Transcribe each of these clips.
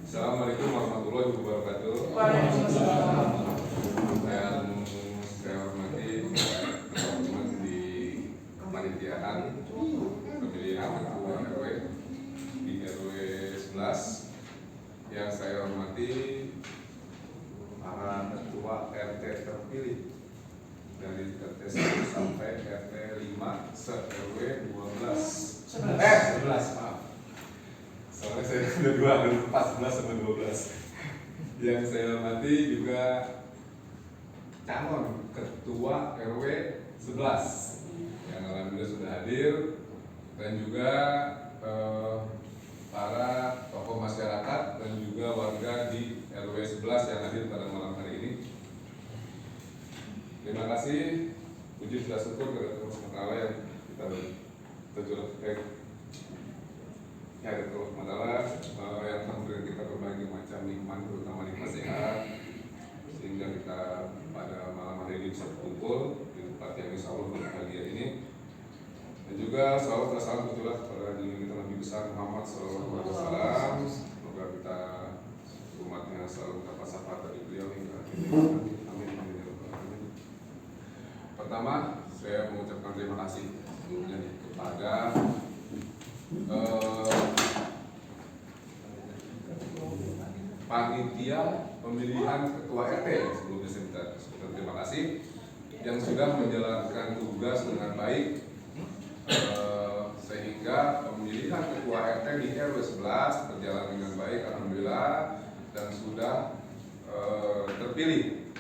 Assalamualaikum warahmatullahi wabarakatuh. Waalaikumsalam. Dan saya hormati teman-teman di kepanitiaan pemilihan ketua RW di RW 11. Yang saya hormati para ketua RT terpilih dari RT 1 sampai RT 5 se-RW 11 maaf. Soalnya saya udah dua, belum 14 sama 12. Yang saya hormati juga calon ketua RW 11 yang alhamdulillah sudah hadir, dan juga para tokoh masyarakat dan juga warga di RW 11 yang hadir pada malam hari ini. Terima kasih, puji dan syukur kepada Allah SWT yang kita terjurah ya, betul, masalah yang telah memberikan kita berbagai macam nikmat, terutama nikmat sehat, sehingga kita pada malam hari ini bisa berkumpul di tempat yang insya Allah berbahagia ini. Dan juga salawat dan salam bertulah kepada junjungan kita Nabi besar Muhammad SAW. Semoga kita umatnya selalu mendapat syafaat dari beliau hingga akhir. Amin. Pertama, saya mengucapkan terima kasih sebelumnya kepada panitia pemilihan ketua RT. Sebelumnya saya terima kasih yang sudah menjalankan tugas dengan baik, sehingga pemilihan ketua RT di RW 11 berjalan dengan baik alhamdulillah, dan sudah terpilih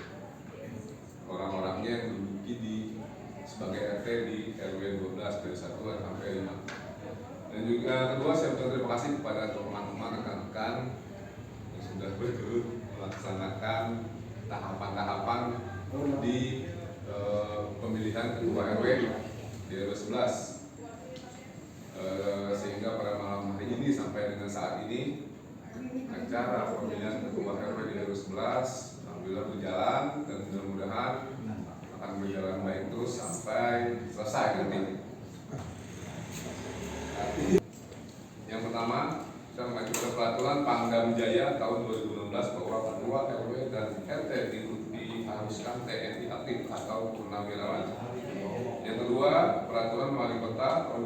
orang-orangnya yang menduduki di sebagai RT di RW 12 dari 1 sampai 5. Dan juga kedua, saya ucapkan terima kasih kepada teman-teman rekan-rekan yang sudah bergelut melaksanakan tahapan-tahapan di pemilihan ketua RW di RW 11, sehingga pada malam hari ini sampai dengan saat ini acara pemilihan ketua RW di RW 11 alhamdulillah berjalan, dan mudah-mudahan akan berjalan baik terus sampai selesai nanti. Yang pertama, kita mengacu pada peraturan Pangdam Jaya tahun 2016 bahwa ketua RW dan RT diharuskan TNI aktif atau purnawirawan. Yang kedua, peraturan Wali Kota tahun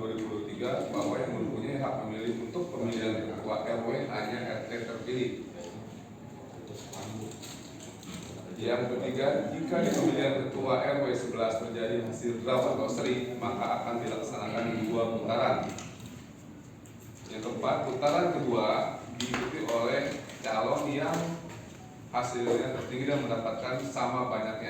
2023 bahwa yang mempunyai hak memilih untuk pemilihan ketua RW hanya RT terpilih. Yang ketiga, jika di pemilihan ketua RW 11 terjadi hasil draft atau seri, maka akan dilaksanakan 2 putaran. Yang keempat, putaran kedua diikuti oleh calon yang hasilnya tertinggi dan mendapatkan sama banyaknya.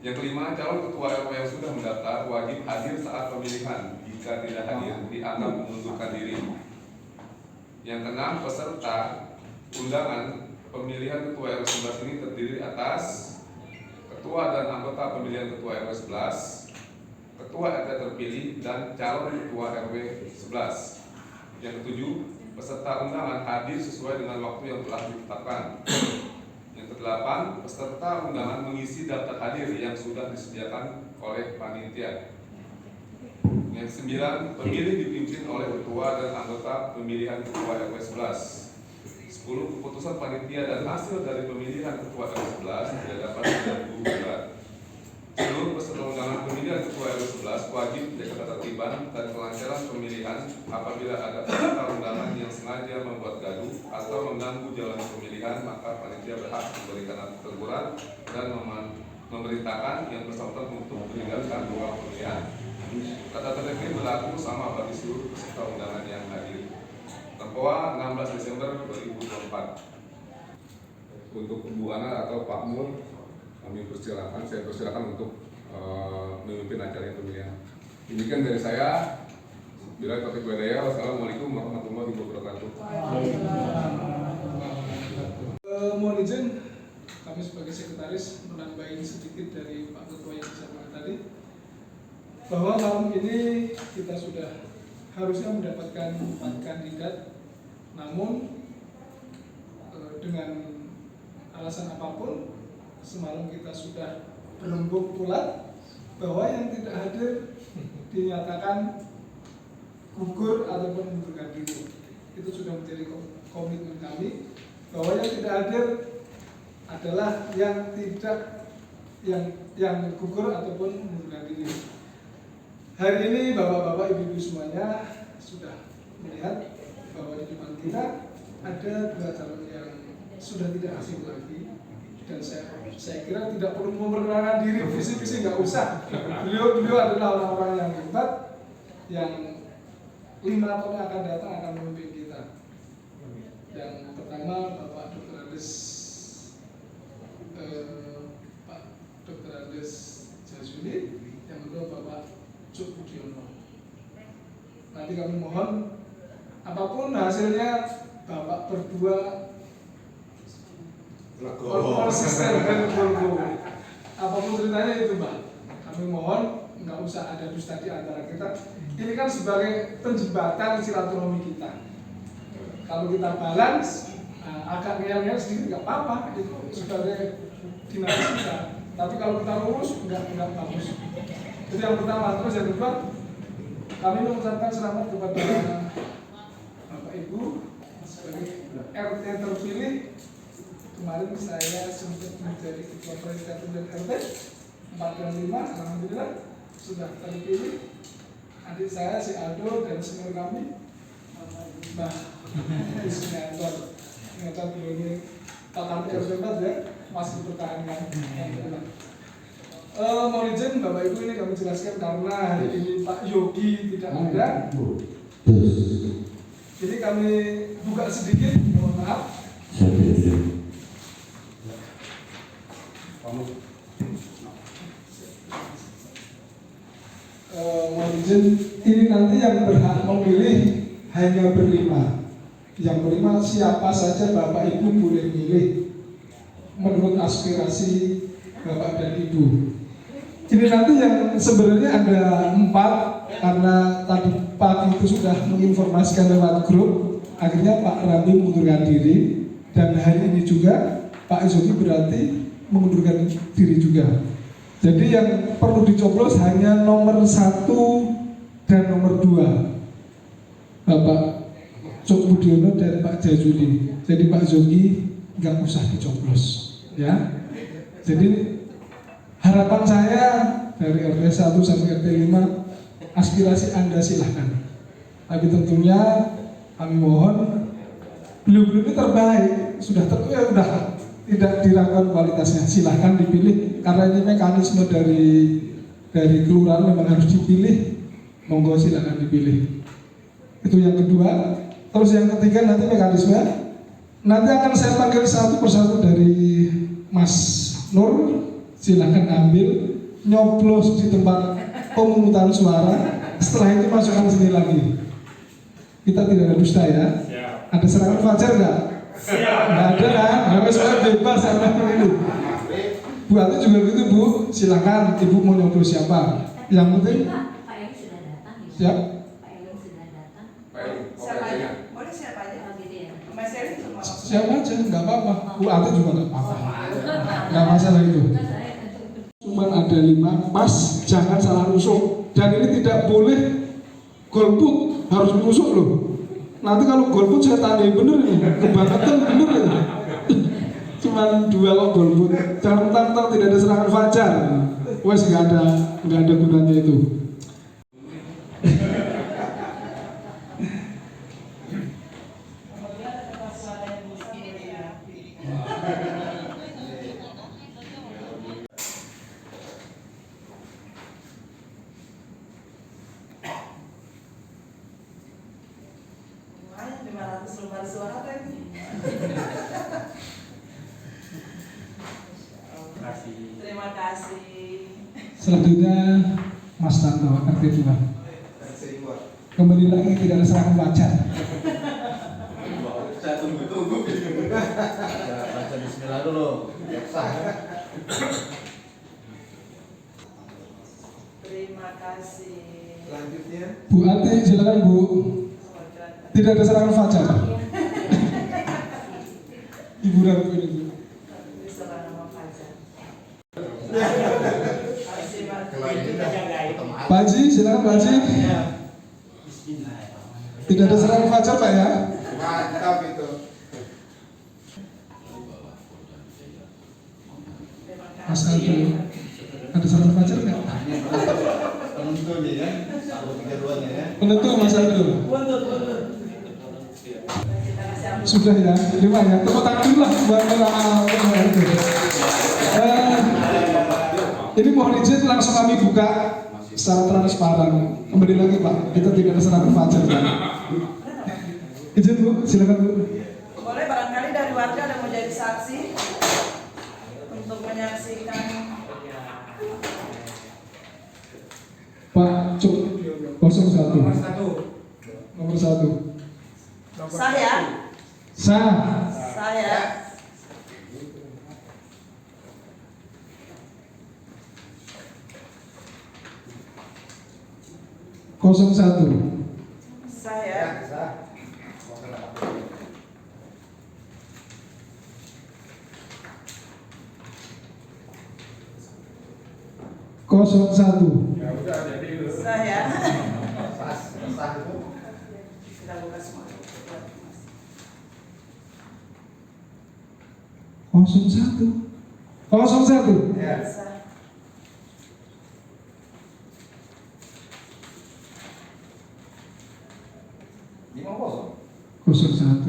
Yang kelima, calon ketua RW yang sudah mendaftar wajib hadir saat pemilihan. Jika tidak hadir, dianggap mengundurkan diri. Yang keenam, peserta undangan pemilihan ketua RW 11 ini terdiri atas ketua dan anggota pemilihan ketua RW 11, ketua RT terpilih, dan calon ketua RW 11. Yang ketujuh, peserta undangan hadir sesuai dengan waktu yang telah ditetapkan. Yang kedelapan, peserta undangan mengisi daftar hadir yang sudah disediakan oleh panitia. Yang sembilan, pemilih dipimpin oleh ketua dan anggota pemilihan ketua RW 11. 10, keputusan panitia dan hasil dari pemilihan ketua RW 11 tidak dapat diganggu-gugat. Seluruh peserta undangan pemilihan ketua RW 11 wajib menjaga ketertiban dan kelancaran pemilihan. Apabila ada peserta undangan yang sengaja membuat gaduh atau mengganggu jalan pemilihan, maka panitia berhak memberikan teguran dan memerintahkan yang bersangkutan untuk meninggalkan ruang pemilihan. Kata tertib ini berlaku sama bagi seluruh peserta undangan yang hadir. Tempoa 16 Desember 2024. Untuk Bu Ana atau Pak Mul, kami persilakan, saya persilakan untuk memimpin acara pemilihan. Demikian dari saya. Bila topik wadaya, wassalamualaikum warahmatullahi wabarakatuh. Mohon izin, kami sebagai sekretaris menambahin sedikit dari Pak Ketua yang disampaikan tadi, bahwa malam ini kita sudah harusnya mendapatkan 4 kandidat, namun dengan alasan apapun semalam kita sudah berembuk pulat bahwa yang tidak hadir dinyatakan gugur ataupun mundurkan diri. itu sudah menjadi komitmen kami bahwa yang tidak hadir adalah yang tidak yang gugur ataupun mengundurkan diri. Hari ini bapak-bapak, ibu-ibu semuanya sudah melihat bahwa di depan kita ada 2 calon yang sudah tidak asing lagi, dan saya kira tidak perlu memperkenalkan diri, visi-visi nggak usah. Beliau adalah orang-orang yang hebat, yang 5 tahun yang akan datang akan memimpin kita. Yang pertama Bapak Dr. Andes Pak Dr. Andes Jazuli, yang kedua Bapak Cuk Budiono. Nanti kami mohon apapun hasilnya Bapak berdua konsisten dan berguru. Apapun ceritanya itu Mbak, kami mohon nggak usah ada dusta di antara kita. Ini kan sebagai penjembatan silaturahmi kita. Kalau kita balance, agak ngeyel-ngeyel sedikit nggak apa-apa, itu sebagai dinamika kita. Tapi kalau kita lurus, nggak bagus. Itu yang pertama. Terus yang kedua, kami mengucapkan selamat kepada Bapak Ibu sebagai RT terpilih. Kemarin saya sempat menjadi ketua Perikatan dan RT 4 dan 5, alhamdulillah sudah terpilih. Adik saya si Aldo dan senior kami Mbak Ismail ternyata beliau ini Pak RT 4 ya, masih dipertahankan. Mohon izin Bapak Ibu, ini kami jelaskan karena hari ini Pak Yogi tidak ada. Jadi kami buka sedikit, mohon maaf. Mohon izin, ini nanti yang berhak memilih hanya berlima. Yang berlima siapa saja Bapak Ibu boleh milih menurut aspirasi Bapak dan Ibu. Ini nanti yang sebenarnya ada 4, karena tadi pagi itu sudah menginformasikan lewat grup. Akhirnya Pak Rambi mengundurkan diri, dan hari ini juga Pak Izoki berarti mengundurkan diri juga. Jadi yang perlu dicoblos hanya nomor 1 dan nomor 2, Bapak Cuk Budiono dan Pak Jazuli. Jadi Pak Zoki nggak usah dicoblos, ya. Jadi harapan saya dari RT 1 sampai RT 5, aspirasi Anda silahkan. Tapi tentunya kami mohon beliau-beliau ini terbaik, sudah tidak diragukan kualitasnya, silahkan dipilih karena ini mekanisme dari kelurahan memang harus dipilih, monggo silahkan dipilih. Itu yang kedua. Terus yang ketiga nanti mekanisme, nanti akan saya panggil satu persatu dari Mas Nur, silahkan ambil, nyoblos di tempat pemungutan suara, setelah itu masukkan sini lagi. Kita tidak ada dusta ya. Ada serangan fajar nggak? Nggak ada kan? Harus saya bebas sama ini. Bu Ati juga gitu Bu, silakan Ibu mau nyoblos siapa. Yang penting Pak Eli sudah datang. Siap. Pak Eli sudah datang. Siapa aja? Boleh siapa aja? Oh gitu ya. Mas Eli cuma Siapa aja, nggak apa-apa. Bu Ati juga nggak apa-apa. Nggak masalah itu. Cuman ada 5, pas jangan salah nusuk. Dan ini tidak boleh golput, harus nusuk loh. Nanti kalau golput saya tandai bener ini, kebangetan bener ini. Cuman 2 kok golput. Jangan mentang-mentang tidak ada serangan fajar. Wes nggak ada gunanya itu. Lumayan 500 lembar suara tadi. Terima kasih. Selanjutnya Mas Tanto, RT 2. Kembali lagi tidak ada serangan fajar. Saya tunggu. Baca bismillah dulu. Terima kasih. Selanjutnya Bu Ati silakan Bu. Tidak ada serangan fajar. Ibu Ratu ini Bu. Ini serang nama Fajar. Pak Haji, silakan Pak Haji. Tidak ada serangan fajar Pak ya. Mas Aldo, ada saran fajar nggak? Penentu nih ya, satu tiga duanya ya. Penentu Mas Aldo. Sudah ya, lima ya. Tepuk tangan dulu lah buat Ketua RT. Ini mohon izin langsung kami buka secara transparan. Kembali lagi Pak, kita tidak ada serangan fajar kan? Izin Bu, silakan Bu. Boleh barangkali dari warga ada mau jadi saksi untuk menyaksikan. Pak Cuk 01. Nomor 1. Saya Kosong satu. Kosong satu. saya Sah itu. kita buka semua. Kosong satu. Kosong satu. Saya. Kosong satu.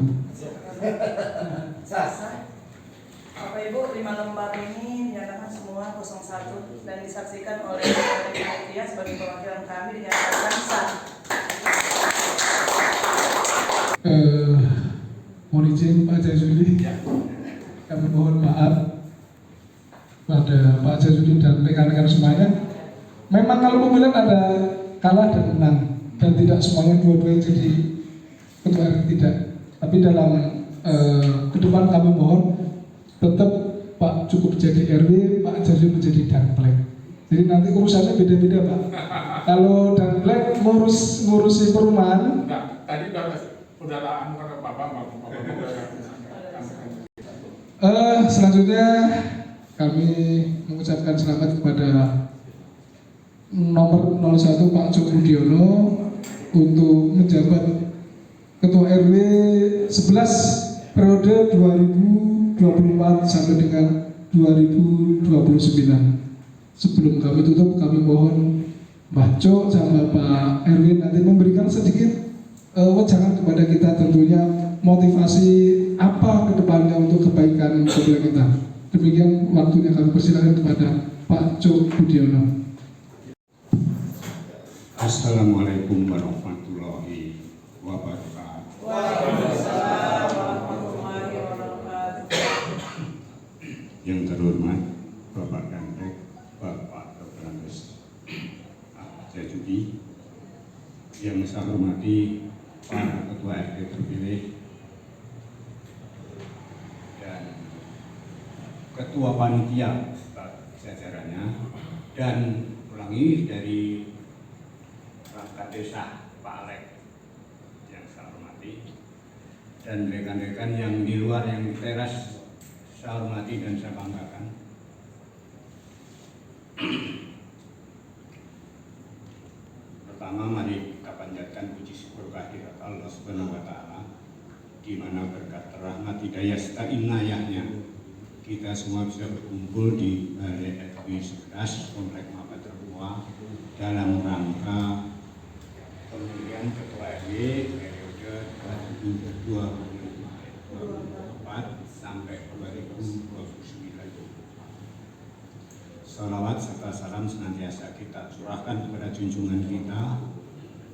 Bapak Ibu, 5 lembar ini dinyatakan semua 01 dan disaksikan oleh panitia sebagai perwakilan kami dinyatakan sah. Mohon izin Pak Jazuli, kami mohon maaf pada Pak Jazuli dan rekan-rekan semuanya. Memang kalau pemilihan ada kalah dan menang, dan tidak semuanya dua-duanya jadi ketua RT, tidak. Tapi dalam ke depan kami mohon tetap Pak cukup jadi RW, Pak Jazuli menjadi Danplek. Jadi nanti urusannya beda-beda Pak. Kalau Danplek ngurusi perumahan. Enggak, tadi udah anu kata Bapak. Selanjutnya kami mengucapkan selamat kepada nomor 01 Pak Cuk Budiono untuk menjabat Ketua RW 11 periode 2024 sampai dengan 2029. Sebelum kami tutup, kami mohon Mbah Cuk sama Pak RW nanti memberikan sedikit wejangan kepada kita, tentunya motivasi apa ke depannya untuk kebaikan keluarga kita. Demikian waktunya, kami persilakan kepada Pak Cuk Budiono. Assalamualaikum warahmatullahi wabarakatuh. Waalaikumsalam warahmatullahi wabarakatuh. Yang terhormat Bapak Danplek, Bapak Dr. Andes Jajudi, yang saya hormati para ketua RT terpilih dan ketua panitia jajarannya, dan ulangi dari perangkat desa Pak Alek yang saya hormati, dan rekan-rekan yang di luar yang di teras saya hormati dan saya banggakan. Pertama, mari kita panjatkan puji syukur kehadirat Allah Subhanahu wa Ta'ala, di mana berkat rahmat hidayah serta inayahnya kita semua bisa berkumpul di Balai RW 11 Komplek Maba Tertua dalam rangka pemilihan Ketua RW periode 2024 sampai 2029. Salawat serta salam senantiasa kita curahkan kepada junjungan kita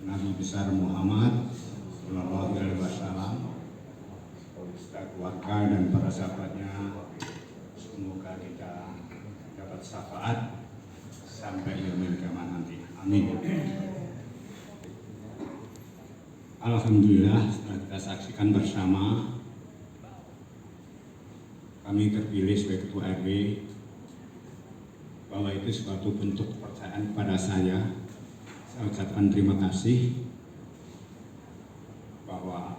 Nabi besar Muhammad Sallallahu Alaihi Wasallam, keluarga dan para sahabatnya. Semoga kita dapat syafaat sampai yaumil kiamat nanti. Amin. Alhamdulillah, setelah kita saksikan bersama, kami terpilih sebagai ketua RW, bahwa itu suatu bentuk kepercayaan kepada saya. Saya ucapkan terima kasih bahwa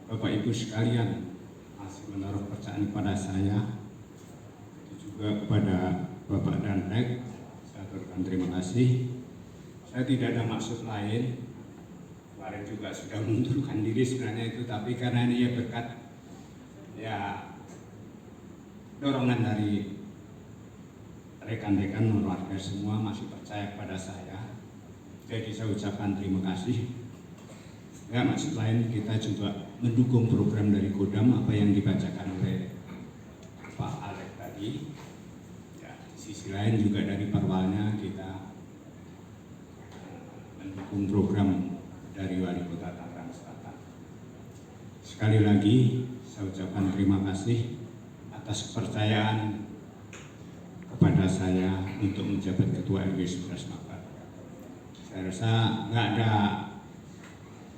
Bapak Ibu sekalian masih menaruh kepercayaan kepada saya. Itu juga kepada Bapak Danplek, saya ucapkan terima kasih. Saya tidak ada maksud lain. Kemarin juga sudah mengundurkan diri sebenarnya itu, tapi karena ini ya berkat dorongan dari rekan-rekan warga semua masih percaya kepada saya. Jadi saya ucapkan terima kasih. Ya, maksud lain kita juga mendukung program dari Kodam apa yang dibacakan oleh Pak Alek tadi. Ya, di sisi lain juga dari Perwalnya kita mendukung program dari Wali Kota Tangerang Selatan. Sekali lagi saya ucapkan terima kasih atas kepercayaan kepada saya untuk menjabat Ketua RW 11 Makar. Saya rasa nggak ada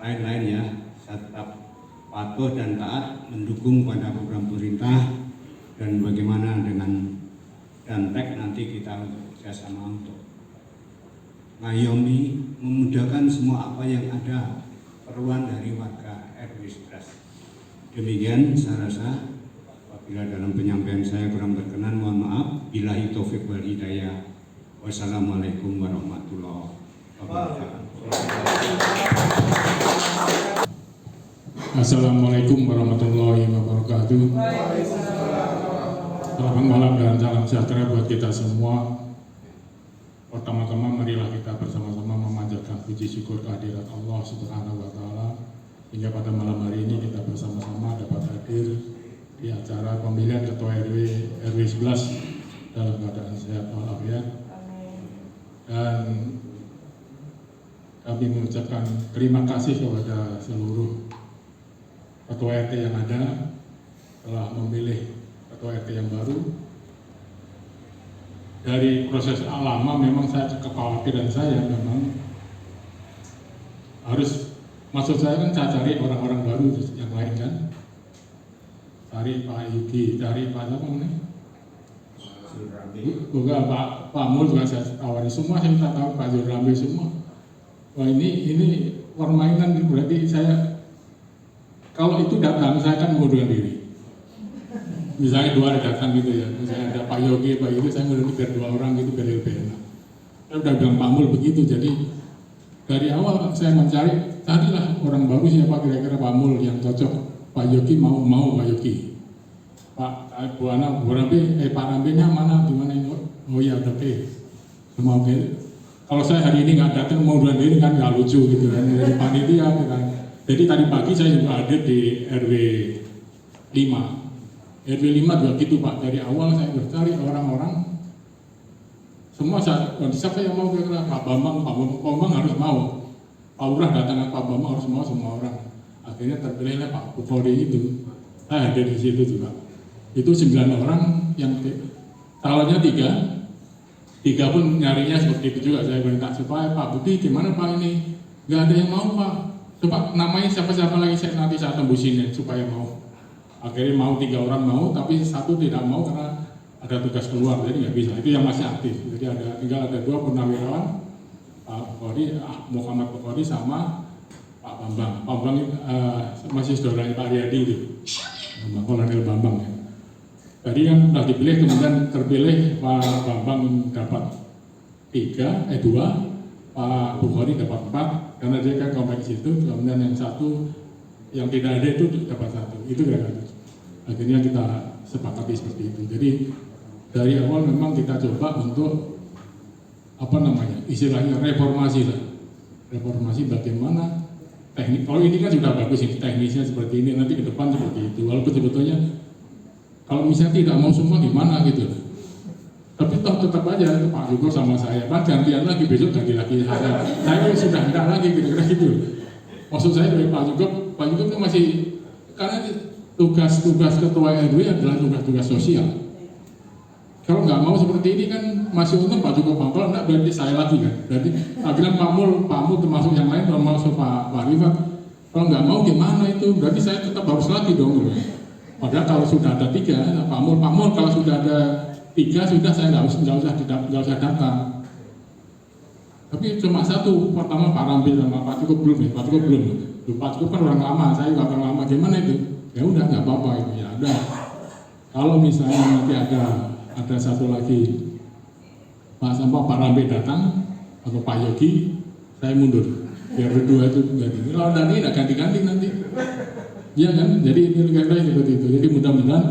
lain-lain ya, saya tetap patuh dan taat mendukung pada program pemerintah dan bagaimana dengan Dantek nanti kita untuk bekerjasama untuk ngayomi, memudahkan semua apa yang ada perluan dari warga RW 11. Demikian saya rasa. Apabila dalam penyampaian saya kurang berkenan, mohon maaf. Billahi taufiq wal hidayah. Wassalamualaikum warahmatullahi wabarakatuh. Assalamualaikum warahmatullahi wabarakatuh. Selamat malam dan salam sejahtera buat kita semua. Pertama-tama marilah kita bersama-sama memanjatkan puji syukur kehadirat Allah Subhanahu wa Ta'ala, hingga pada malam hari ini kita bersama-sama dapat hadir di acara pemilihan Ketua RW 11 dalam keadaan sehat walafiat. Dan kami mengucapkan terima kasih kepada seluruh Ketua RT yang ada telah memilih Ketua RT yang baru. Dari proses lama memang saya kekhawatiran saya memang harus, maksud saya kan saya cari orang-orang baru yang lain kan, cari Pak Yuki, cari Pak siapa nih? Bukan Pak Mul juga saya tawari semua, saya minta tahu Pak Zulrambe semua. Wah ini permainan, berarti saya kalau itu datang saya kan mengundurkan diri. Misalnya 2 ada datang gitu ya, misalnya ada Pak Yogi, Pak Yuki, saya mengundurkan biar 2 orang gitu biar lebih enak. Saya udah bilang Pak Mul begitu, jadi dari awal saya mencari, carilah orang baru siapa kira-kira Pak Mul yang cocok. Pak Yogi mau Pak Yogi. Pak Bu Ana, Bu Rambe, Pak Rambe-nya mana, di mana ini? Oh iya, oke. Semua oke. Kalau saya hari ini nggak datang mau unduran diri kan nggak lucu gitu kan, dari panitia kan. Jadi tadi pagi saya juga ada di RW 5. RW 5 juga gitu Pak, dari awal saya udah cari orang-orang. Semua siapa yang mau kira-kira Pak Bambang harus mau. Pak Lurah datang Pak Bambang harus mau, semua orang. Akhirnya terpilihlah Pak Bukhari itu. Saya hadir di situ juga. Itu 9 orang yang calonnya 3 pun nyarinya seperti itu juga. Saya minta supaya Pak Budi gimana Pak ini? Gak ada yang mau Pak. Coba namanya siapa-siapa lagi nanti saya tembusin ya, supaya mau. Akhirnya mau 3 orang mau, tapi 1 tidak mau karena ada tugas keluar, jadi nggak bisa. Itu yang masih aktif. Jadi tinggal ada 2 purnawirawan, Pak Bukhari, Muhammad Bukhari sama Pak Bambang. Pak Bambang masih saudaranya Pak Riyadi itu, Kolonel Bambang ya. Tadi kan sudah dipilih, kemudian terpilih Pak Bambang dapat 2, Pak Bukhari dapat 4, karena dia kan kompleks itu. Kemudian yang 1 yang tidak ada itu dapat 1, itu kira-kira. Akhirnya kita sepakati seperti itu. Jadi dari awal memang kita coba untuk istilahnya reformasi lah. Reformasi bagaimana teknik. Kalau ini kan sudah bagus ini teknisnya seperti ini, nanti ke depan seperti itu. Walaupun sebetulnya kalau misalnya tidak mau semua gimana gitu. Tapi tetap aja Pak Yugo sama saya, Pak gantian lagi, besok ganti lagi saya sudah tidak lagi kira-kira gitu. Maksud saya dari Pak Yugo kan masih, karena tugas-tugas ketua RW adalah tugas-tugas sosial. Kalau nggak mau seperti ini kan masih untung Pak Yugo Pampel, enggak berarti saya lagi kan. Berarti bilang Pak Mul termasuk yang lain, termasuk Pak Rifat. Kalau nggak mau gimana itu? Berarti saya tetap harus lagi dong. Padahal kalau sudah ada 3, Pak Mul kalau sudah ada 3 sudah saya nggak usah datang. Tapi cuma 1, pertama Pak Rambil sama Pak Cukup belum ya, Pak Cukup kan orang lama, saya juga orang lama, gimana itu? Ya udah nggak apa-apa itu, ya udah. Kalau misalnya nanti ada 1 lagi Pak Rambil datang atau Pak Yogi, saya mundur. Biar berdua itu ganti. Kalau Dani nggak ganti-ganti nanti. Iya kan? Jadi itu kira-kira seperti itu. Jadi mudah-mudahan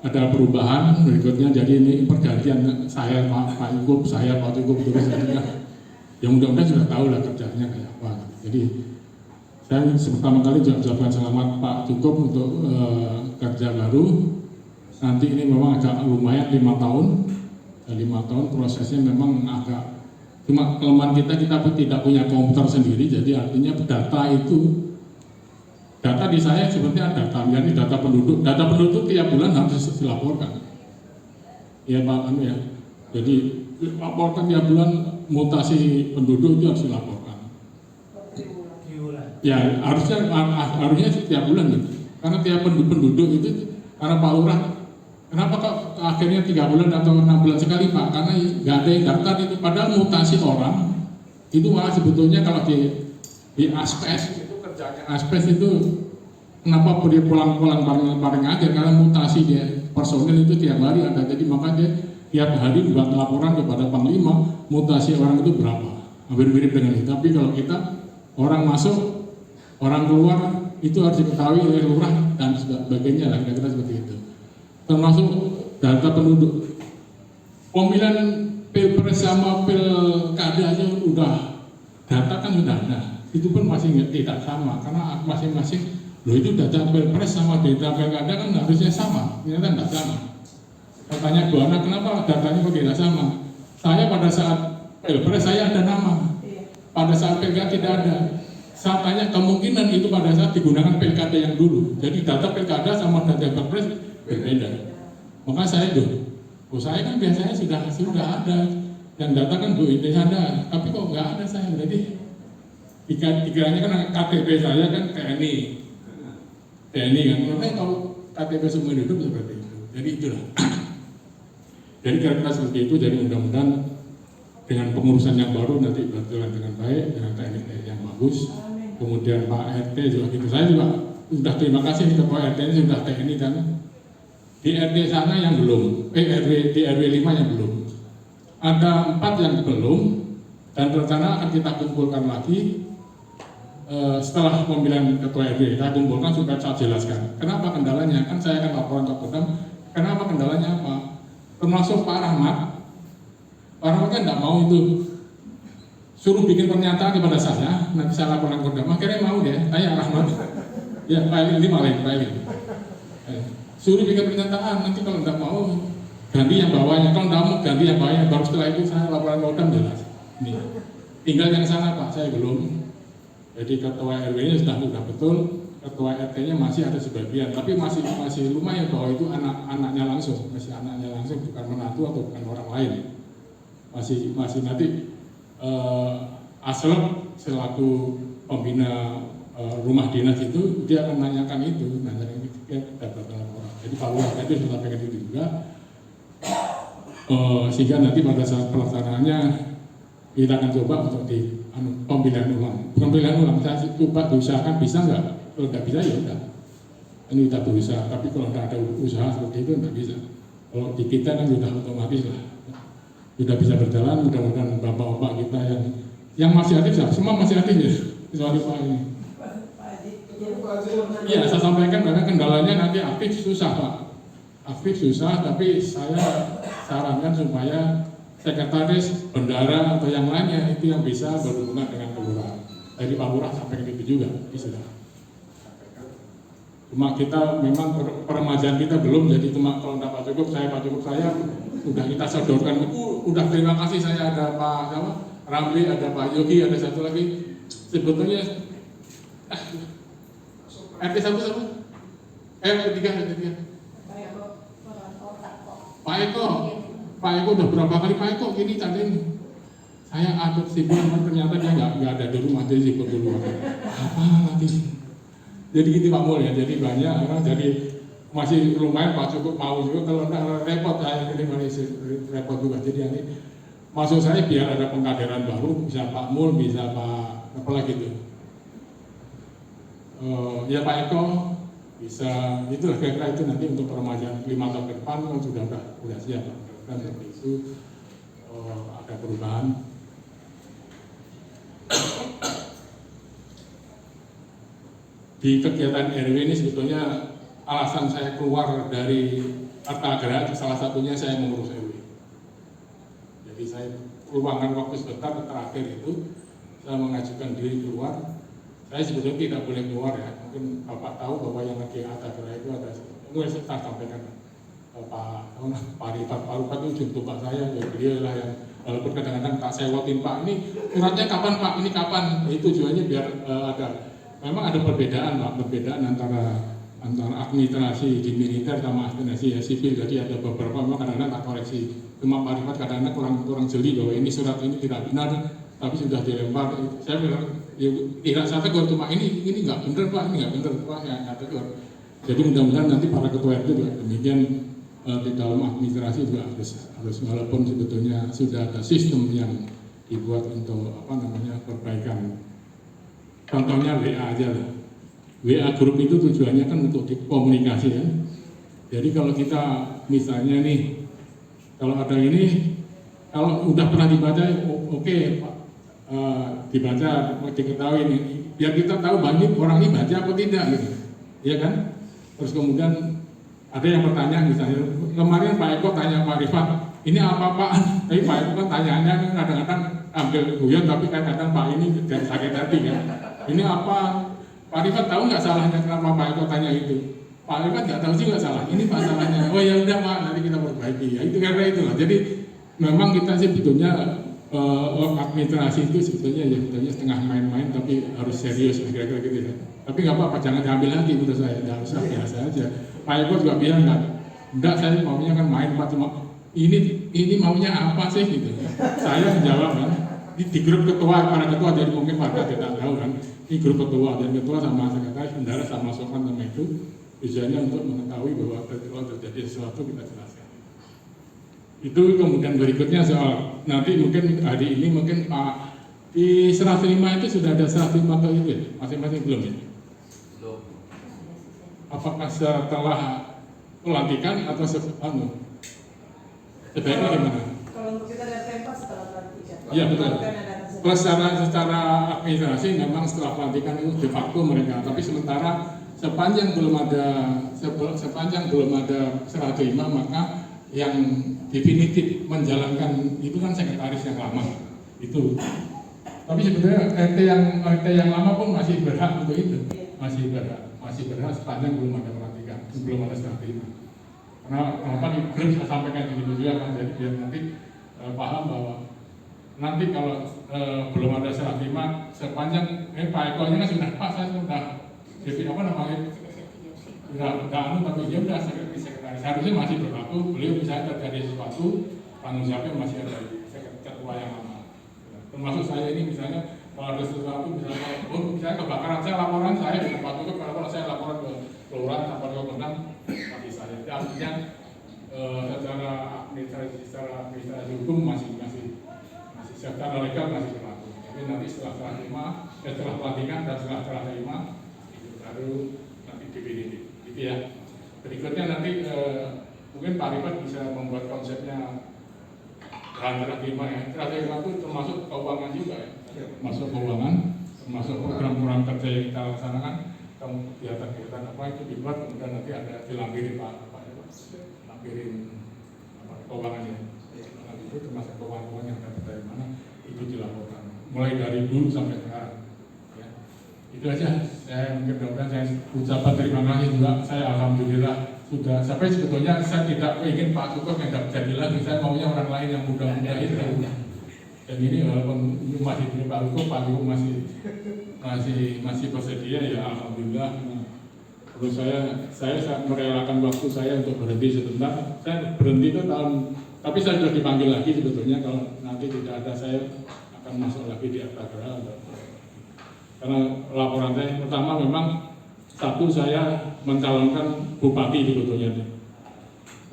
ada perubahan berikutnya, jadi ini pergantian saya Pak Cukup, saya Pak Cukup terus jadinya. Ya mudah-mudahan sudah tahu lah kerjanya kayak apa. Jadi saya pertama kali juga ucapkan selamat Pak Cukup untuk kerja baru. Nanti ini memang agak lumayan 5 tahun. 5 tahun prosesnya memang agak, cuma kelemahan kita tidak punya komputer sendiri, jadi artinya data di saya sebenarnya data penduduk tiap bulan harus dilaporkan. Ya Pak Anu ya. Jadi laporkan tiap bulan mutasi penduduk itu harus dilaporkan. Ya harusnya setiap bulan gitu. Karena tiap penduduk itu, karena Pak Lurah, kenapa kok akhirnya 3 bulan atau 6 bulan sekali Pak? Karena nggak ada yang daftar itu. Padahal mutasi orang itu malah sebetulnya kalau di aspes itu kerjanya aspes itu kenapa dia pulang paling akhir, karena mutasi dia personil itu tiap hari ada. Jadi maka dia tiap hari buat laporan kepada Panglima mutasi orang itu berapa, hampir mirip dengan itu. Tapi kalau kita orang masuk, orang keluar itu harus diketahui oleh lurah dan sebagainya lah, kira-kira seperti itu. Termasuk data penduduk. Pemilihan pilpres sama pilkada aja udah data kan sudah ada. Itu pun masih tidak sama karena masing-masing loh itu data pilpres sama data pilkada kan harusnya sama, ternyata tidak sama. Katanya Bu Ana, kenapa datanya kok tidak sama? Saya pada saat pilpres saya ada nama, pada saat pilkada tidak ada. Saya tanya kemungkinan itu pada saat digunakan pilkada yang dulu. Jadi data pilkada sama data pilpres berbeda. Maka saya saya kan biasanya sudah ada, yang data kan Bu ini ada, tapi kok nggak ada saya. Jadi dikiranya kan KTP saya kan TNI kan, makanya kalau KTP semua hidup seperti itu. Jadi itulah. Jadi kira-kira seperti itu. Jadi mudah-mudahan dengan pengurusan yang baru nanti berjalan dengan baik, dengan teknik yang bagus. Kemudian Pak RT juga gitu. Saya juga sudah terima kasih nih Ketua RT ini sudah TNI dan di RT sana yang belum, di RW 5 yang belum. Ada 4 yang belum dan rencana akan kita kumpulkan lagi setelah pemilihan Ketua RW. Kita kumpulkan supaya saya jelaskan. Kenapa kendalanya? Kan saya akan laporan ke Kodam. Kenapa kendalanya apa? Termasuk Pak Rahmat. Pak Rahmat kan tidak mau itu. Suruh bikin pernyataan kepada saya, nanti saya laporan ke Kodam. Akhirnya mau dia, tanya Rahmat. Ya, Pak Eli, ini malah Pak Eli. Suruh bikin pernyataan, nanti kalau tidak mau ganti yang bawahnya. Kalau tidak mau ganti yang bawahnya, baru setelah itu saya laporan ke Kodam jelas. Ini. Tinggal yang sana Pak, saya belum. Jadi Ketua RW nya sudah betul, Ketua RT-nya masih ada sebagian, tapi masih lumayan bahwa itu anaknya langsung, masih anaknya langsung, bukan menantu atau bukan orang lain. Masih nanti Aslep selaku pembina rumah dinas itu dia akan nanyakan itu, data orang. Jadi Pak Lurah itu sudah sampaikan itu juga, sehingga nanti pada saat pelaksanaannya kita akan coba untuk di pemilihan ulang. Bukan pemilihan ulang, saya coba diusahakan bisa nggak? Kalau nggak bisa ya udah. Ini kita berusaha, tapi kalau nggak ada usaha seperti itu nggak bisa. Kalau di kita kan sudah otomatis lah, sudah bisa berjalan. Mudah-mudahan bapak-bapak kita yang masih aktif, semua masih aktif ya, kecuali Pak ini. Iya, saya sampaikan karena kendalanya nanti aktif susah Pak. Aktif susah, tapi saya sarankan supaya sekretaris, bendara atau yang lainnya itu yang bisa berhubungan dengan kelurahan. Jadi Pak Lurah sampaikan itu juga, sudah. Cuma kita memang peremajaan kita belum, jadi cuma kalau tidak Pak Cukup saya sudah kita sodorkan. Udah terima kasih, saya ada Pak Ramli, ada Pak Yogi, ada satu lagi. Sebetulnya RT 1 sama? RT 3. Pak Eko udah berapa kali Pak Eko gini tadi saya atur sibuk, ternyata dia nggak ada di rumah, dia sibuk di luar. Apa nanti? Jadi gitu Pak Mul ya, jadi banyak orang, jadi masih lumayan Pak Cukup mau juga, kalau nggak repot saya ini masih repot juga. Jadi ini maksud saya biar ada pengkaderan baru, bisa Pak Mul, bisa Pak apa lagi itu, ya Pak Eko bisa, itulah kira-kira itu nanti untuk peremajaan 5 tahun ke depan kan sudah siap kan seperti itu. Ada perubahan. Di kegiatan RW ini sebetulnya alasan saya keluar dari Partai Agraria salah satunya saya mengurus RW. Jadi saya luangkan waktu sebentar terakhir itu saya mengajukan diri keluar. Saya sebetulnya tidak boleh keluar ya. Mungkin Bapak tahu bahwa yang lagi Agraria itu ada. Mungkin saya sampaikan Pak Rifat itu jumpa Pak saya. Ya beliau lah yang walaupun kadang-kadang tak sewotin Pak ini suratnya kapan Pak, ini kapan, itu tujuannya biar ada. Memang ada perbedaan Pak, perbedaan antara administrasi di militer sama administrasi sipil. Jadi ada beberapa memang kadang-kadang tak koreksi. Cuma Pak Rifat kadang-kadang kurang jeli bahwa ini surat ini tidak benar, tapi sudah dilempar. Saya bilang, ya, tidak saya tegur cuma ini nggak benar Pak, ini nggak benar Pak, nggak tegur. Jadi mudah-mudahan nanti para ketua RT juga demikian. Di dalam administrasi juga harus walaupun sebetulnya sudah ada sistem yang dibuat untuk perbaikan. Contohnya WA aja lah. WA grup itu tujuannya kan untuk komunikasi ya. Jadi kalau kita misalnya nih, kalau ada ini, kalau udah pernah dibaca, oke Pak, dibaca, diketahui nih, biar kita tahu banyak orang ini baca apa tidak gitu, ya kan? Terus kemudian ada yang bertanya misalnya, kemarin Pak Eko tanya Pak Rifat, ini apa Pak? Tapi Pak Eko kan tanyanya kadang-kadang ambil guyon, tapi kadang-kadang Pak ini dan sakit hati kan. Ini apa? Pak Rifat tahu nggak salahnya kenapa Pak Eko tanya itu? Pak Rifat nggak tahu juga salah. Ini Pak salahnya. Oh ya udah Pak, nanti kita perbaiki. Ya itu karena itulah. Jadi memang kita sebetulnya administrasi itu sebetulnya setengah main-main, tapi harus serius kira-kira gitu ya. Tapi nggak apa-apa, jangan diambil hati menurut saya. Nggak usah, biasa aja. Pak Eko juga bilang enggak saya maunya kan main Pak, cuma ini maunya apa sih gitu. Saya menjawab kan, di grup ketua, para ketua, jadi mungkin warga tidak tahu kan, ini grup ketua dan ketua sama sekretaris bendara sama sokan sama itu tujuannya untuk mengetahui bahwa kalau terjadi sesuatu kita jelaskan. Itu kemudian berikutnya soal nanti mungkin hari ini mungkin Pak di serah terima itu sudah ada serah terima itu ya? Masing-masing belum ya? Apakah setelah pelantikan atau sebaiknya gimana? Kalau untuk kita ada tempat setelah pelantikan. Iya betul. Plus secara administrasi memang setelah pelantikan itu de facto mereka. Tapi sementara sepanjang belum ada serah terima, maka yang definitif menjalankan itu kan sekretaris yang lama itu. Tapi sebetulnya RT yang lama pun masih berhak untuk itu, masih berhak sepanjang belum ada pelantikan, belum ada serah terima. Karena kenapa di grup saya sampaikan begitu juga kan, jadi biar nanti paham bahwa nanti kalau belum ada serah terima sepanjang Pak Eko nya kan sudah Pak saya sudah jadi apa namanya sudah tapi dia sudah sekretaris harusnya masih berlaku, beliau misalnya terjadi sesuatu tanggung jawabnya masih ada di ketua yang lama. Termasuk saya ini misalnya kalau ada sesuatu misalnya kebakaran saya laporan saya dengan Pak Tutup, kalau saya laporan ke kelurahan sampai ke Komenang bagi saya. Jadi artinya secara administrasi hukum masih secara legal masih berlaku. Jadi nanti setelah pelantikan dan setelah serah terima itu baru nanti definitif. Gitu ya. Berikutnya nanti mungkin Pak Rifat bisa membuat konsepnya serah terima ya. Serah terima itu termasuk keuangan juga ya. Termasuk keuangan, termasuk program-program kerja yang kita laksanakan, kegiatan-kegiatan apa itu dibuat kemudian nanti ada dilampirin lampirin keuangannya. Nanti itu termasuk keuangan yang dapat dari mana itu dilaporkan. Mulai dari dulu sampai sekarang. Ya. Itu aja. Saya mudah-mudahan saya ucapkan terima kasih juga. Saya alhamdulillah sudah sampai sebetulnya saya tidak ingin Pak Tutup yang dapat jadi lagi. Saya maunya orang lain yang muda-muda itu. Dan ini walaupun masih di Pak Tutup masih bersedia ya alhamdulillah. Terus saya merelakan waktu saya untuk berhenti sebentar. Saya berhenti itu tapi saya sudah dipanggil lagi sebetulnya kalau nanti tidak ada saya akan masuk lagi di Agraria. Karena laporan saya pertama memang satu saya mencalonkan bupati sebetulnya.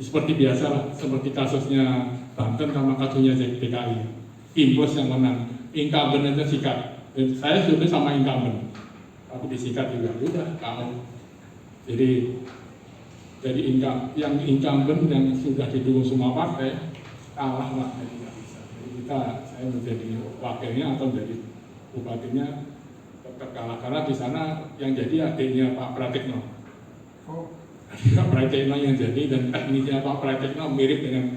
Seperti biasa lah, seperti kasusnya Banten sama kasusnya DKI. Impus yang menang, incumbent itu sikat. Saya sudah sama incumbent, tapi disikat juga. Udah kamu. Jadi yang incumbent yang sudah didukung semua partai kalah lah. Jadi nggak bisa. Jadi saya menjadi wakilnya atau menjadi bupatinya tetap kalah karena di sana yang jadi adiknya Pak Pratikno. Pak Pratekno yang jadi, dan teknisnya Pak Pratekno mirip dengan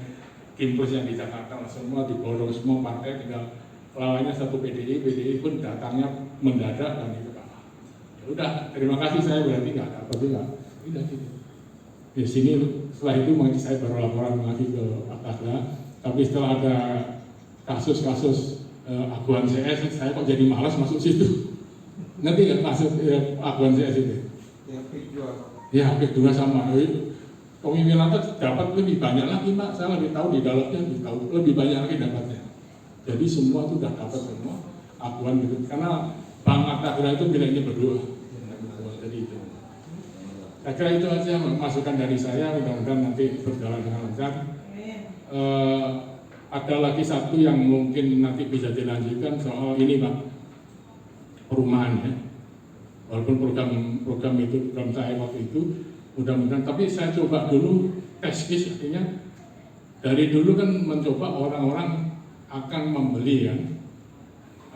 Kimpus yang di Jakarta, semua diborong semua partai, tinggal lawannya satu PDI pun datangnya mendadak dan itu kalah. Ya udah, terima kasih, saya berarti nggak dapat juga. Udah gitu. Di sini setelah itu saya baru laporan lagi ke Akadra, tapi setelah ada kasus-kasus aguan CS, saya kok jadi malas masuk situ. Nanti nggak kasus aguan CS itu? Ya, PIK 2 sama. Tommy Wiranto dapat lebih banyak lagi, Pak. Saya lebih tahu di dalamnya, lebih banyak lagi dapatnya. Jadi semua itu sudah dapat semua aguan gitu. Karena Bang Akadra itu bilangnya berdua. Jadi itu. Saya kira itu aja masukan dari saya. Mudah-mudahan nanti berjalan dengan lancar. Ada lagi satu yang mungkin nanti bisa dilanjutkan soal ini, Pak, perumahan ya. Walaupun program itu program saya waktu itu, mudah-mudahan. Tapi saya coba dulu tes case, artinya dari dulu kan mencoba orang-orang akan membeli kan,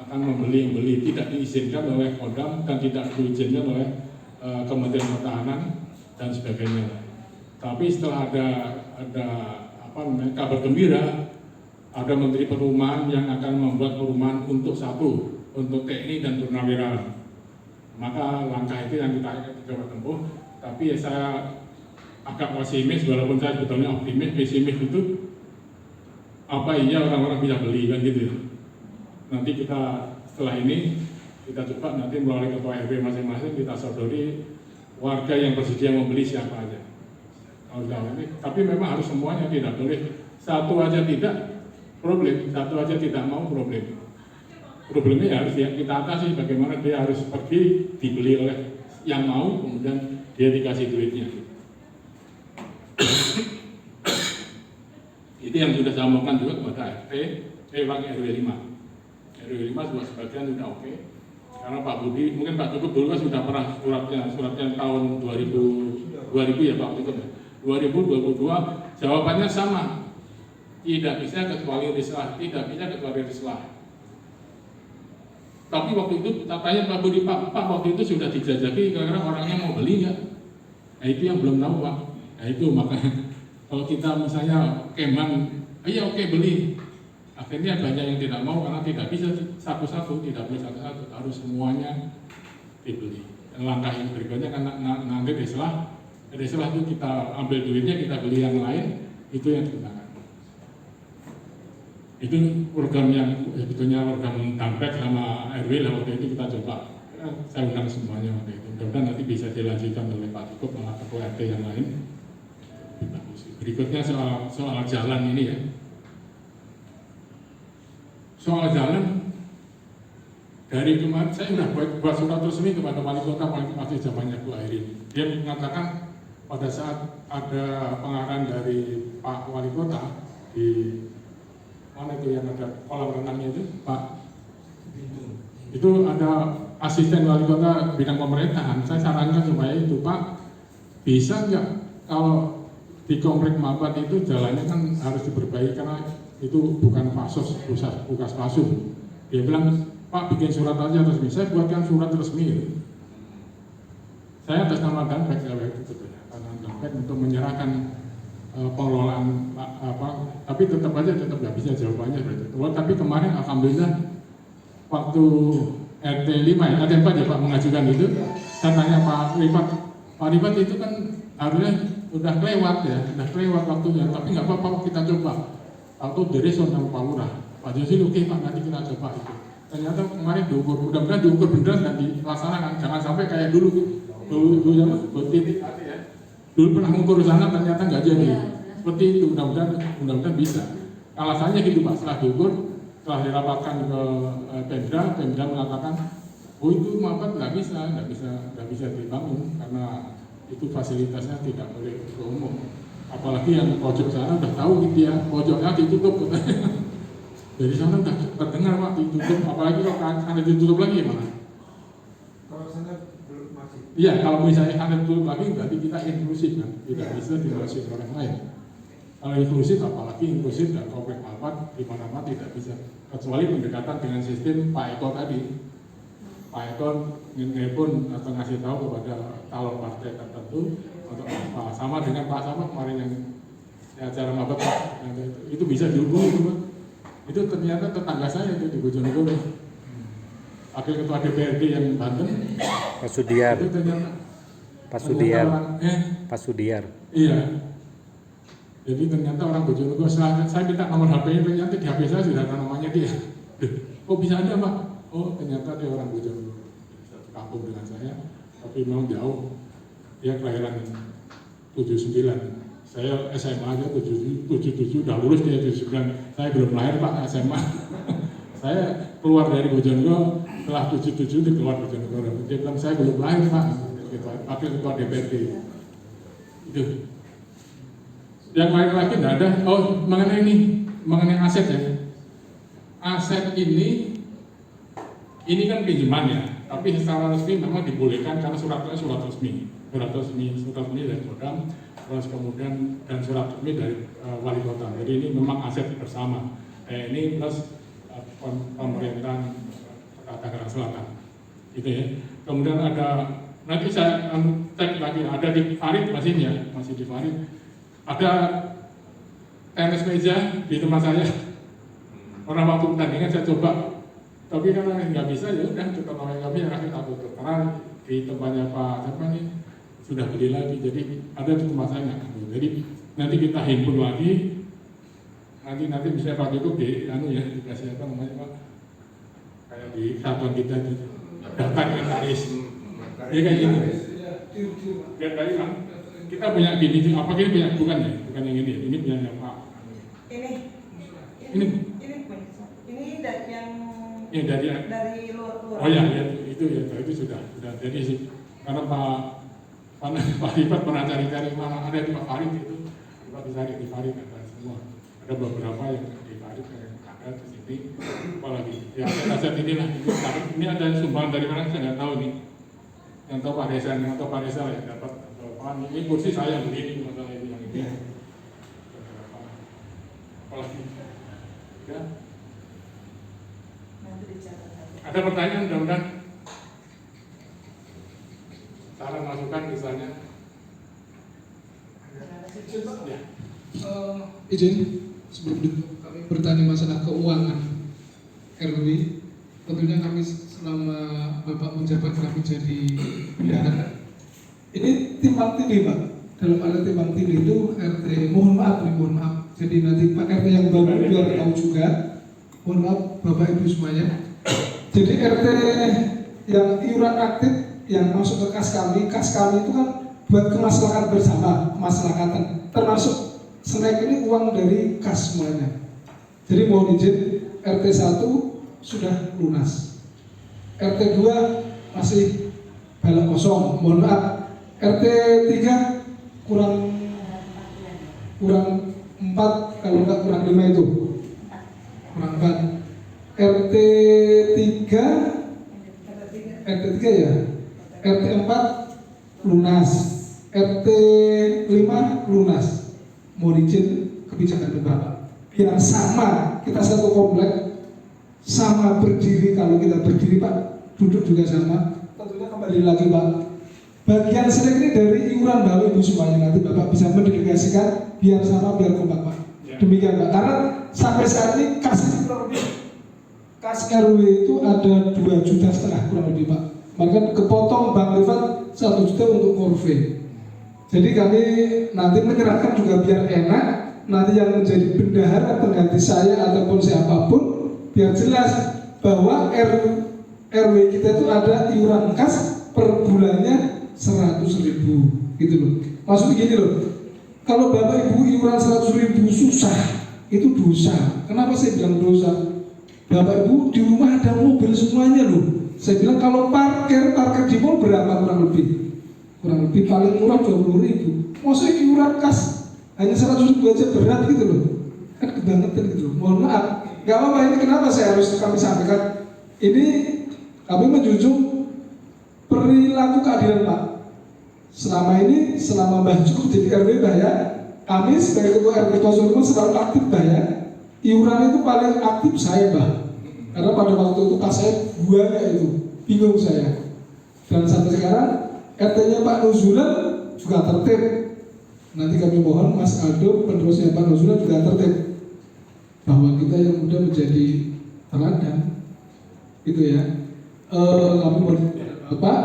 akan membeli tidak diizinkan oleh Kodam dan tidak diizinkan oleh Kementerian Pertahanan dan sebagainya. Tapi setelah ada kabar gembira, ada Menteri Perumahan yang akan membuat perumahan untuk TNI dan Purnawirawan. Maka langkah itu yang kita coba tempuh. Tapi ya saya agak pesimis, walaupun saya sebetulnya optimis. Pesimis itu apa iya orang-orang bisa beli kan gitu ya. Nanti kita setelah ini kita coba nanti melalui ketua RW masing-masing kita sodori warga yang bersedia membeli siapa aja. Tapi memang harus semuanya, tidak boleh satu aja tidak problem, satu aja tidak mau problem. Problemnya ya harus kita atasi, bagaimana dia harus pergi dibeli oleh yang mau, kemudian dia dikasih duitnya. Itu yang sudah saya omongkan juga kepada RW 5. RW 5 juga sebagian sudah oke. Karena Pak Budi, mungkin Pak Cukup dulu kan sudah pernah suratnya tahun 2000 ya Pak Cukup. 2022 jawabannya sama. Tidak bisa kecuali rislah, tidak bisa kecuali rislah. Tapi waktu itu tanya Pak Budi, Pak waktu itu sudah dijajaki kira-kira orangnya mau beli nggak? Nah itu yang belum tahu Pak. Nah itu makanya kalau kita misalnya Keman, iya oke beli. Akhirnya banyak yang tidak mau karena tidak bisa satu-satu, tidak boleh satu-satu, harus semuanya dibeli. Dan langkah yang berikutnya kan nanti rislah itu kita ambil duitnya, kita beli yang lain, itu yang kita akan. Itu program yang sebetulnya program Dampek sama RW lah waktu itu kita coba. Saya undang semuanya waktu itu. Mudah-mudahan nanti bisa dilanjutkan oleh Pak Cukup sama ketua RT yang lain. Berikutnya soal jalan ini ya. Soal jalan dari kemarin saya sudah buat surat resmi kepada wali kota masih zamannya Bu Airin. Dia mengatakan pada saat ada pengarahan dari Pak Wali Kota di mana itu yang ada kolam renangnya itu Pak, itu ada asisten wali kota bidang pemerintahan. Saya sarankan supaya itu Pak, bisa nggak kalau di komplek Mabat itu jalannya kan harus diperbaiki karena itu bukan pasos, bukan spasum. Dia bilang Pak bikin surat aja resmi. Saya buatkan surat resmi. Saya atas nama Dampek untuk menyerahkan pengelolaan tapi tetap nggak bisa jawabannya berarti. Tapi kemarin alhamdulillah waktu RT 5 ya, ada 4 ya Pak mengajukan itu. Saya tanya Pak Rifat itu kan harusnya udah kelewat waktunya, tapi nggak apa-apa kita coba. Atau direspon sama Pak Lurah, Pak Josi oke Pak nanti kita coba itu. Ternyata kemarin diukur, mudah-mudahan diukur beneran dan dilaksanakan. Jangan sampai kayak dulu titik ya. Dulu pernah mengukur sana ternyata nggak jadi. Seperti itu, mudah-mudahan bisa. Alasannya gitu Pak, setelah diukur, setelah dirapatkan ke Pemda mengatakan, oh itu Mabat nggak bisa dibangun karena itu fasilitasnya tidak boleh umum. Apalagi yang pojok sana udah tahu gitu ya, pojoknya ditutup katanya. Dari sana udah terdengar Pak ditutup, apalagi kalau sana ditutup lagi gimana? Kalau sana belum masih. Iya, kalau misalnya sana ditutup lagi berarti kita inklusif kan, tidak bisa dimasuki orang lain. Kalau inklusif, apalagi inklusif dan komplek Mabat di mana-mana tidak bisa, kecuali pendekatan dengan sistem Pak Eko tadi. Pak Eko nelpon atau ngasih tahu kepada calon partai tertentu, untuk apa. Sama dengan Pak Sama kemarin yang acara mabek Pak, itu bisa dihubungi itu Pak. Itu ternyata tetangga saya itu di Bojonegoro, wakil ketua DPRD yang Banten. Pak Sudiar. Itu ternyata Pak Sudiar. Pak Sudiar. Iya. Jadi ternyata orang Bojonegoro, saya minta nomor HP-nya, ternyata di HP saya sudah ada namanya dia. Oh bisa ada Pak? Oh ternyata dia orang Bojonegoro, satu kampung dengan saya, tapi memang jauh. Dia kelahiran 79. Saya SMA aja 77, udah lulus dia 79. Saya belum lahir Pak SMA. Saya keluar dari Bojonegoro setelah 77 dia keluar Bojonegoro. Dia bilang saya belum lahir Pak. Wakil ketua DPRD. Itu. Yang lain lagi tidak ada. Oh mengenai aset ya. Aset ini kan pinjaman ya. Tapi secara resmi memang dibolehkan karena surat resmi dari Kodam. Terus kemudian dan surat resmi dari wali kota. Jadi ini memang aset bersama. Ini plus pemerintahan Tangerang Selatan. Gitu ya. Kemudian ada nanti saya cek lagi ada di Farid masih di Farid. Ada tenis meja di tempat saya. Orang waktu pertandingan saya coba, tapi karena nggak bisa ya udah kita namanya kami yang kasih tutup karena di tempatnya Pak siapa nih sudah beli lagi, jadi ada di tempat saya nggak ambil. Jadi nanti kita himpun lagi, nanti bisa Pak Cukup di dikasih apa namanya Pak, kayak di satuan kita itu daftar inventaris, ya kayak gini. Biar tadi kan kita punya gini, apa gini punya bukan yang ini punya yang Pak. Ini dari luar. Oh ya, itu sudah. Jadi karena Pak Rifat pernah cari-cari mana ada di Pak Farid itu, Pak dicari di Farid ada semua. Ada beberapa yang di Farid yang ada di sini. Apalagi ya aset inilah. Ini ada sumbangan dari mana saya nggak tahu nih. Yang tahu Pak Desa, ya dapat. Ini kursi saya beli masalah ini yang ini. Apalagi ya. Ada pertanyaan mudah-mudahan saran masukan misalnya. Ya. Izin sebelum kami bertanya masalah keuangan RW, tentunya kami selama Bapak menjabat kami jadi bendahara. Ini timbang tindih Pak. Dalam arti timbang tindih itu RT, mohon maaf. Jadi nanti Pak RT yang baru biar tahu juga. Mohon maaf Bapak Ibu semuanya. Jadi RT yang iuran aktif yang masuk ke kas kami itu kan buat kemaslahatan bersama, kemaslahatan. Termasuk snack ini uang dari kas semuanya. Jadi mohon izin RT 1 sudah lunas. RT 2 masih balak kosong, mohon maaf. RT 3 kurang 4 kalau enggak kurang 5 itu. Kurang 4. RT 3 ya. RT 4 lunas. RT 5 lunas. Mohon izin kebijakan Bapak. Yang sama, kita satu komplek sama berdiri, kalau kita berdiri Pak, duduk juga sama. Tentunya kembali lagi Pak. Bagian sedikit ini dari iuran Bapak Ibu semuanya, nanti Bapak bisa mendelegasikan biar sama biar kompak Pak. Demikian Pak. Karena sampai saat ini kas RW itu ada 2,5 juta kurang lebih Pak. Maka kepotong Bang Rifat 1 juta untuk korve. Jadi kami nanti menyerahkan juga biar enak. Nanti yang menjadi bendahara pengganti saya ataupun siapapun biar jelas bahwa RW kita itu ada iuran kas per bulannya 100.000 gitu loh. Maksudnya gini loh, kalau Bapak Ibu iuran 100.000 susah, itu dosa. Kenapa saya bilang dosa? Bapak Ibu di rumah ada mobil semuanya loh. Saya bilang kalau parkir di mall berapa kurang lebih paling murah 20.000. Maksudnya iuran kas hanya 100.000 aja berat gitu loh. Kan kebangetan gitu loh. Mohon maaf. Gak apa-apa, ini kenapa saya harus kami sampaikan. Ini kami menjunjung perilaku keadilan Pak. Selama Mbah Cukup jadi RW bayar, kami sebagai ketua RW Tosolima selalu aktif bayar. Iuran itu paling aktif saya Mbah. Karena pada waktu itu pas saya buahnya itu bingung saya. Dan sampai sekarang RT-nya Pak Nuzulan juga tertib. Nanti kami mohon Mas Aldo penerusnya Pak Nuzula juga tertib bahwa kita yang muda menjadi teladan, gitu ya. Kami mohon Pak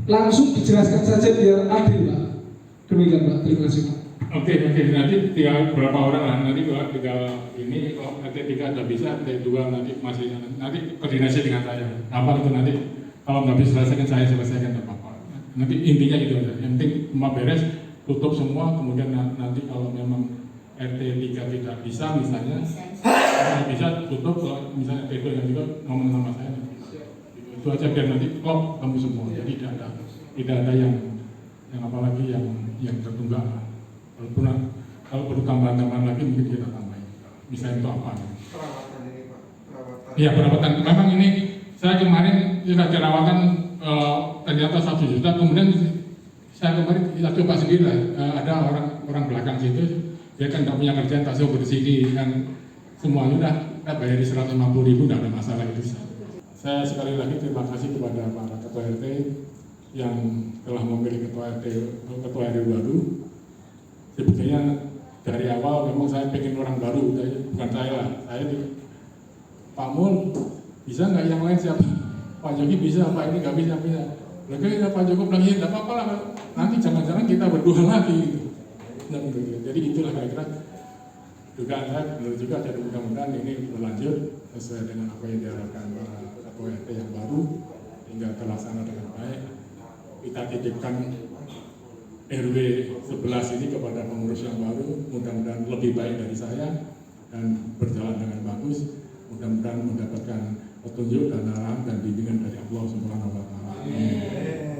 langsung dijelaskan saja biar adil Pak. Demikian Pak, terima kasih Pak. Oke, nanti tinggal berapa orang lah, nanti kalau tinggal ini, kalau nanti 3 udah bisa, nanti 2 nanti masih, nanti koordinasi dengan saya. Apa itu nanti, kalau nggak bisa selesaikan, saya selesaikan, nggak apa-apa. Nanti intinya gitu aja, yang penting semua beres, tutup semua, kemudian nanti kalau memang RT 3 tidak bisa misalnya, kalau bisa tutup, kalau misalnya RT 2 yang juga ngomong sama saya. Itu aja biar nanti klop kamu semua, jadi tidak ada yang apalagi yang tertunggal. Kalau perlu tambahan lagi mungkin kita tambahin. Misalnya itu apa? Perawatan ini Pak. Iya perawatan. Memang ini saya kemarin sudah dirawatan ternyata 1 juta. Kemudian saya kemarin kita coba sendiri lah. Ada orang belakang situ dia kan nggak punya kerjaan tak suruh bersini kan semuanya udah kita bayar 150.000 nggak ada masalah itu. Saya sekali lagi terima kasih kepada para ketua RT yang telah memilih ketua RT baru. Sebetulnya dari awal memang saya pengen orang baru, bukan saya lah. Saya di Pak Mul bisa nggak yang lain siapa? Pak Jogi bisa, Pak ini nggak bisa. Lalu Pak Jogi bilang ya nggak apa-apa lah. Nanti jangan-jangan kita berdua lagi. Jadi itulah kira-kira dugaan saya. Benar juga jadi mudah-mudahan ini berlanjut sesuai dengan apa yang diharapkan para ketua RT yang baru hingga terlaksana dengan baik. Kita titipkan RW 11 ini kepada pengurus yang baru, mudah-mudahan lebih baik dari saya dan berjalan dengan bagus, mudah-mudahan mendapatkan petunjuk dan arahan dan bimbingan dari Allah Subhanahu wa taala.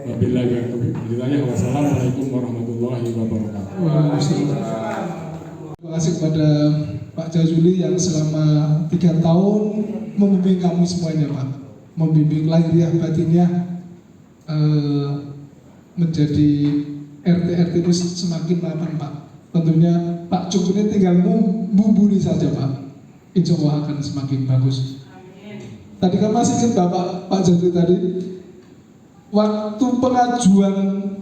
Wabillahi taufiq wal hidayah. Wassalamualaikum warahmatullahi wabarakatuh. Terima kasih kepada Pak Jazuli yang selama 3 tahun membimbing kami semuanya Pak, membimbing lahiriah batinnya menjadi RT ini semakin mapan Pak. Tentunya Pak Cuk ini tinggal membumbuni saja Pak. Insya Allah akan semakin bagus. Tadi kan masih ingat Pak Jazuli tadi, waktu pengajuan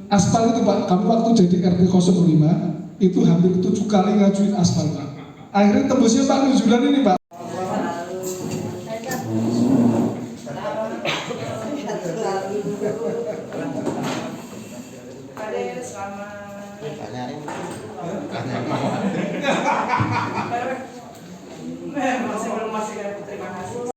aspal itu Pak, kami waktu jadi RT 05 itu hampir 7 kali ngajuin aspal Pak. Akhirnya tembusnya Pak Nuzulan ini Pak. Masih terima kasih. Terima kasih.